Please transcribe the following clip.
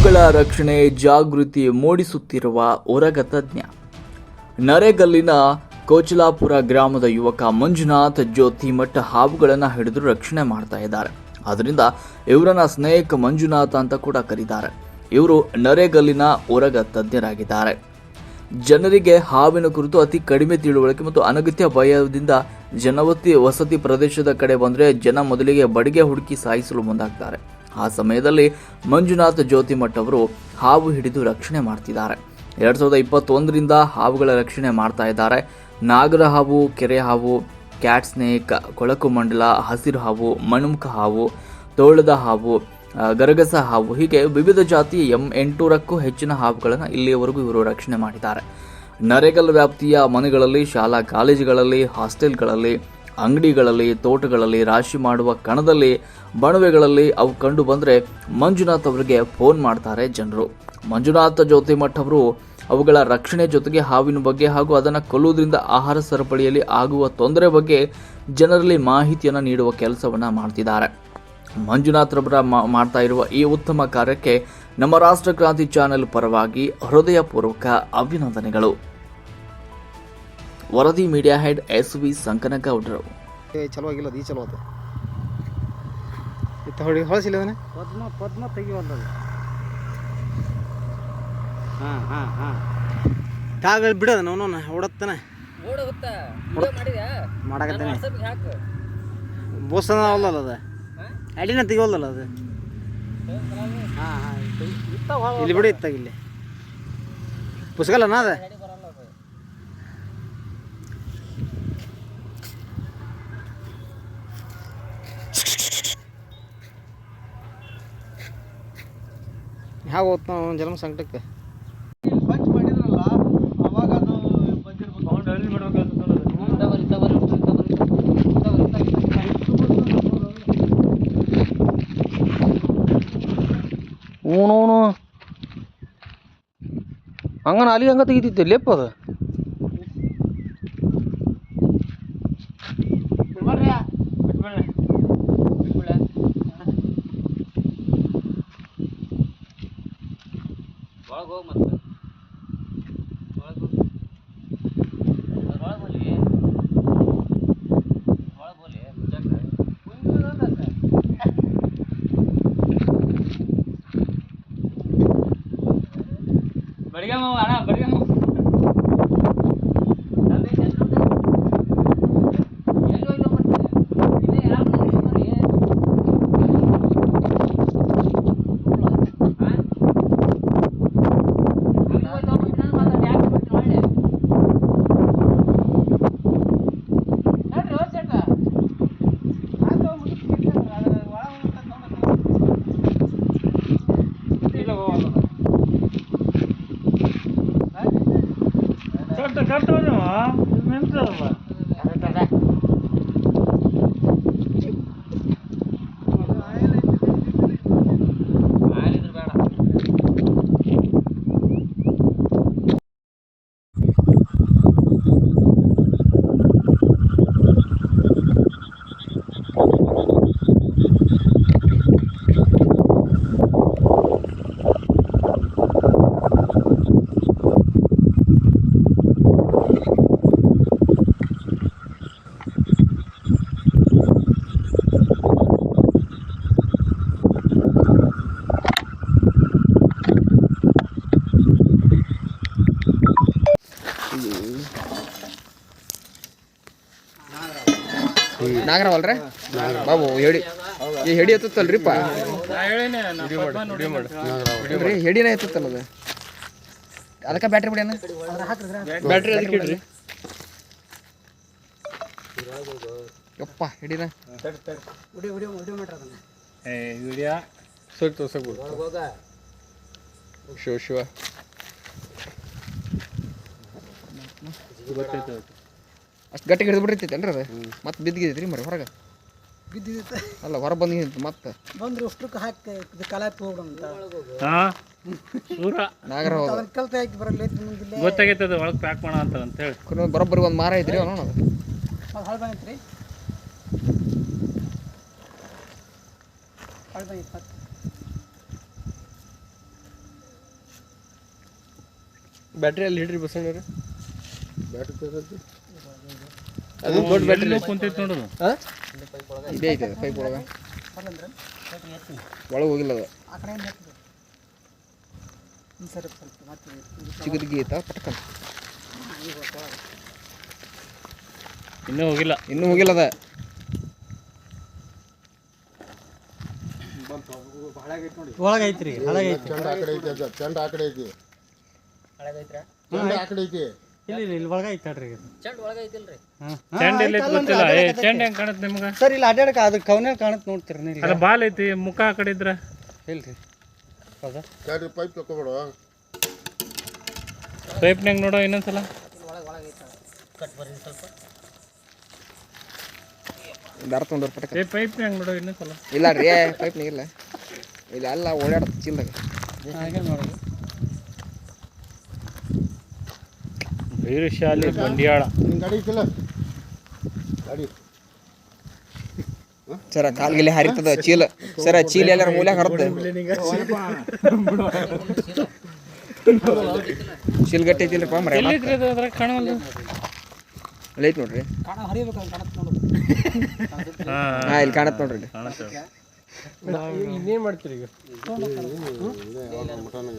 ಹಾವುಗಳ ರಕ್ಷಣೆ ಜಾಗೃತಿ ಮೂಡಿಸುತ್ತಿರುವ ಉರಗ ತಜ್ಞ. ನರೇಗಲ್ಲಿನ ಕೋಚಲಾಪುರ ಗ್ರಾಮದ ಯುವಕ ಮಂಜುನಾಥ್ ಜ್ಯೋತಿಮಠ ಹಾವುಗಳನ್ನು ಹಿಡಿದು ರಕ್ಷಣೆ ಮಾಡ್ತಾ ಇದ್ದಾರೆ. ಅದರಿಂದ ಇವರನ್ನ ಸ್ನೇಕ್ ಮಂಜುನಾಥ್ ಅಂತ ಕೂಡ ಕರೀತಾರೆ. ಇವರು ನರೇಗಲ್ಲಿನ ಉರಗ ತಜ್ಞರಾಗಿದ್ದಾರೆ. ಜನರಿಗೆ ಹಾವಿನ ಕುರಿತು ಅತಿ ಕಡಿಮೆ ತಿಳುವಳಿಕೆ ಮತ್ತು ಅನಗತ್ಯ ಭಯದಿಂದ ವಸತಿ ಪ್ರದೇಶದ ಕಡೆ ಬಂದರೆ ಜನ ಮೊದಲಿಗೆ ಬಡಿಗೆ ಹುಡುಕಿ ಸಾಯಿಸಲು ಮುಂದಾಗ್ತಾರೆ. ಆ ಸಮಯದಲ್ಲಿ ಮಂಜುನಾಥ್ ಜ್ಯೋತಿಮಠ್ ಅವರು ಹಾವು ಹಿಡಿದು ರಕ್ಷಣೆ ಮಾಡ್ತಿದ್ದಾರೆ. 2021ರಿಂದ ಹಾವುಗಳ ರಕ್ಷಣೆ ಮಾಡ್ತಾ ಇದ್ದಾರೆ. ನಾಗರ ಹಾವು, ಕೆರೆ ಹಾವು, ಕ್ಯಾಟ್ ಸ್ನೇಕ್, ಕೊಳಕು ಮಂಡಲ, ಹಸಿರು ಹಾವು, ಮಣುಮುಖ ಹಾವು, ತೋಳದ ಹಾವು, ಗರಗಸ ಹಾವು ಹೀಗೆ ವಿವಿಧ ಜಾತಿಯ 800ಕ್ಕೂ ಹೆಚ್ಚಿನ ಹಾವುಗಳನ್ನು ಇಲ್ಲಿಯವರೆಗೂ ಇವರು ರಕ್ಷಣೆ ಮಾಡಿದ್ದಾರೆ. ನರೇಗಲ್ ವ್ಯಾಪ್ತಿಯ ಮನೆಗಳಲ್ಲಿ, ಶಾಲಾ ಕಾಲೇಜುಗಳಲ್ಲಿ, ಹಾಸ್ಟೆಲ್ಗಳಲ್ಲಿ, ಅಂಗಡಿಗಳಲ್ಲಿ, ತೋಟಗಳಲ್ಲಿ, ರಾಶಿ ಮಾಡುವ ಕಣದಲ್ಲಿ, ಬಣವೆಗಳಲ್ಲಿ ಅವು ಕಂಡು ಬಂದರೆ ಮಂಜುನಾಥ್ ಅವರಿಗೆ ಫೋನ್ ಮಾಡ್ತಾರೆ ಜನರು. ಮಂಜುನಾಥ್ ಜ್ಯೋತಿಮಠ್ ಅವರು ಅವುಗಳ ರಕ್ಷಣೆ ಜೊತೆಗೆ ಹಾವಿನ ಬಗ್ಗೆ ಹಾಗೂ ಅದನ್ನು ಕೊಲ್ಲುವುದರಿಂದ ಆಹಾರ ಸರಪಳಿಯಲ್ಲಿ ಆಗುವ ತೊಂದರೆ ಬಗ್ಗೆ ಜನರಲ್ಲಿ ಮಾಹಿತಿಯನ್ನು ನೀಡುವ ಕೆಲಸವನ್ನು ಮಾಡ್ತಿದ್ದಾರೆ. ಮಂಜುನಾಥ್ ರವರ ಮಾಡ್ತಾ ಇರುವ ಈ ಉತ್ತಮ ಕಾರ್ಯಕ್ಕೆ ನಮ್ಮ ರಾಷ್ಟ್ರ ಕ್ರಾಂತಿ ಚಾನೆಲ್ ಪರವಾಗಿ ಹೃದಯಪೂರ್ವಕ ಅಭಿನಂದನೆಗಳು. ವರದಿ ಮೀಡಿಯಾ ಹೆಡ್ SV ಸಂಕನಗೌಡರು. ಚಲೋ ಆಗಿಲ್ಲ, ಈ ಚಲೋ ಆತ ಇತ್ತ ಹೊಡಿ ಹೊಳಸಿಲ್ಲ ಅದನ್ನ ಪದ್ಮ ತೆಗಿವಲ್ಲ. ಕಾಗಲ್ ಬಿಡೋದ ನೋನ ಓಡತ್ತಾನೆ ಮಾಡಕತ್ತಾನೆ ಬೋಸನ ಅಲ್ಲ ಅದ ಅಡಿನ ತೆಗಿವಲ್ಲ ಅದು. ಇಲ್ಲಿ ಬಿಡಿ ಇತ್ತಾಗ ಇಲ್ಲಿ ಪುಸ್ತಕಲ್ಲನ ಅದ. ಹೇಗೆ ಹೋಗ್ತಾ ಜನ್ಮ ಸಂಕಟಕ್ಕೆ ಸ್ವಚ್ಛ ಮಾಡಿದ್ರಲ್ಲ ಅವಾಗ ಅದು ಊನು ಹಂಗನ ಅಲ್ಲಿ ಹಂಗ ತೆಗಿತಿದ್ದೆ ಲೆಪ್ಪ ಅದು. ನಾಗರವಲ್ರಿ ಬಾಬು ಹೇಳಿ ಈ ಹೆಡಿ ಎತ್ತಲ್ರಿಪ್ಪ ರೀ ಹೆಡಿನ ಎತ್ತಲ್ಲ ಅದು. ಅದಕ್ಕೆ ಬ್ಯಾಟ್ರಿ ಬಿಡಿ ಬ್ಯಾಟ್ರಿ ಅದಕ್ಕೆ ಇಡ್ರಿ ಯಪ್ಪ ಹೆಡಿನ ಸರಿ ತೋರ್ಸಕ್ ಶಿವ ಶಿವ ಅಷ್ಟು ಗಟ್ಟಿ ಹಿಡಿದು ಬಿಟ್ಟಿರ್ತೈತೇನ್ರಿ ಅದು ಮತ್ತೆ ಬಿದ್ದಿದ್ದೈತ್ರಿ ಮರಿ ಹೊರಗೆ ಬಿದ್ದಿದ್ದ ಅಲ್ಲ ಹೊರ ಬಂದಿದ್ದು ಮತ್ತೆ ಬಂದ್ರೆ ಅಷ್ಟಕ್ಕೆ ಹಾಕಿ ಕಲಾತ್ ಹೋಗ್ಬಿಡಂತ ನಾಗರ ಕಲ್ತ ಹಾಕಿ ಬರಲ್ಲ ಗೊತ್ತಾಗೈತೆ ಅದು ಒಳಗೆ ಪ್ಯಾಕ್ ಮಾಡ ಅಂತ ಹೇಳಿ ಬರೋಬ್ಬರಿ ಒಂದು ಮಾರ ಐತ್ರಿ ನೋಡೋಣ ಅದು ಹೊಳ ಬಂದೈತ್ರಿ ಹೊಳ ಬಂದಿತ್ತು ಬ್ಯಾಟ್ರಿ ಅಲ್ಲಿ ಹಿಡ್ರಿ ಬಸಣ್ಣವ್ರೆ. ಅದು ದೊಡ್ಡ ಬ್ಯಾಟ್ರಿ ಕುಂತೈತಿ ನೋಡೋದು. ಹಾಂ ಇದೇ ಐತೆ ಪೈಪ್ ಒಳಗೆ, ಒಳಗೆ ಹೋಗಿಲ್ಲ ಅದು. ಆ ಕಡೆ ಸರಿ ಸ್ವಲ್ಪ ಮತ್ತೆ ಚಿಕ್ಕದಿಗೆ ಐತಾ ಪಟ್ಕಂತ ಇನ್ನೂ ಹೋಗಿಲ್ಲ. ಇನ್ನೂ ಹೋಗಿಲ್ಲ ಅದ. ಒಳಗೈತ್ರಿ ಹಳಗೈತಿ ಚೆಂಡ ಆ ಕಡೆ ಐತಿ, ಚೆಂಡ ಆ ಕಡೆ ಐತಿ, ಚೆಂಡ ಆ ಕಡೆ ಐತಿ. ಇಲ್ಲ ಇಲ್ಲಿ ಒಳಗೈತಿ ತಡ್ರಿ ಚೆಂಡ ಎಲ್ಲ ಗೊತ್ತಿಲ್ಲ. ಚೆಂಡ ಹೆಂಗ್ ಕಾಣುತ್ತೆ ನಿಮ್ಗೆ? ಸರ್ ಇಲ್ಲಿ ಅಡ್ಡಾಡಕ ಅದು ಕವನಲ್ಲಿ ಕಾಣುತ್ತೆ ನೋಡ್ತೀರಿ ನೀವು. ಅಲ್ಲ ಬಾಲ್ ಐತಿ, ಮುಖ ಆ ಕಡೆ ಇದ್ರ ಇಲ್ರಿ ಹೌದಾ ಗಾಡಿ ಪೈಪ್ ತಕೊಬೇಡ. ಪೈಪ್ನಾಗ ನೋಡೋ ಇನ್ನೊಂದ್ಸಲ. ದಾರ ತೊಗೊಂಡ್ರು ಪಟಕ. ಪೈಪ್ನಾಗ ನೋಡೋ ಇನ್ನೊಂದ್ಸಲ. ಇಲ್ಲ ರೀ ಪೈಪ್ನಾಗ ಇಲ್ಲ, ಇಲ್ಲಿ ಅಲ್ಲ ಓಡಾಡ್ತ ಚಿಲ್ದಾಗ. ಹಾಗೆ ನೋಡೋದು. ವೀರಶಾಲಿ ಬಂಡಿಯಾಳ. ನಿನ್ನ ಗಾಡಿ ಐತಿಲ್ಲ ಗಾಡಿ? ಸರ ಕಾಲ್ಗಿಲೆ ಹರಿತದ ಚೀಲ. ಸರ ಚೀಲ ಎಲ್ಲಾರ ಮೂಲೆ ಹರತ್ತ ಚೀಲ ಗಟ್ಟಿ ಐತಿಲ್ರಿಪ್ಪ ಮರ. ಎಲ್ಲಿದ್ರಿ ಅದು? ಅದ್ರಾಗ ಕಾಣವಲ್ದು. ಅಲ್ಲಿ ಐತಿ ನೋಡ್ರಿ. ಹರಿಬೇಕು ಕಾಣುತ್ತೆ ನೋಡೋದು. ಹಾಂ ಇಲ್ಲಿ ಕಾಣತ್ ನೋಡ್ರಿ. ಕಾಣುತ್ತೆ. ಇನ್ನೇನು ಮಾಡ್ತೀರಿ ಈಗ? ಮಟನ್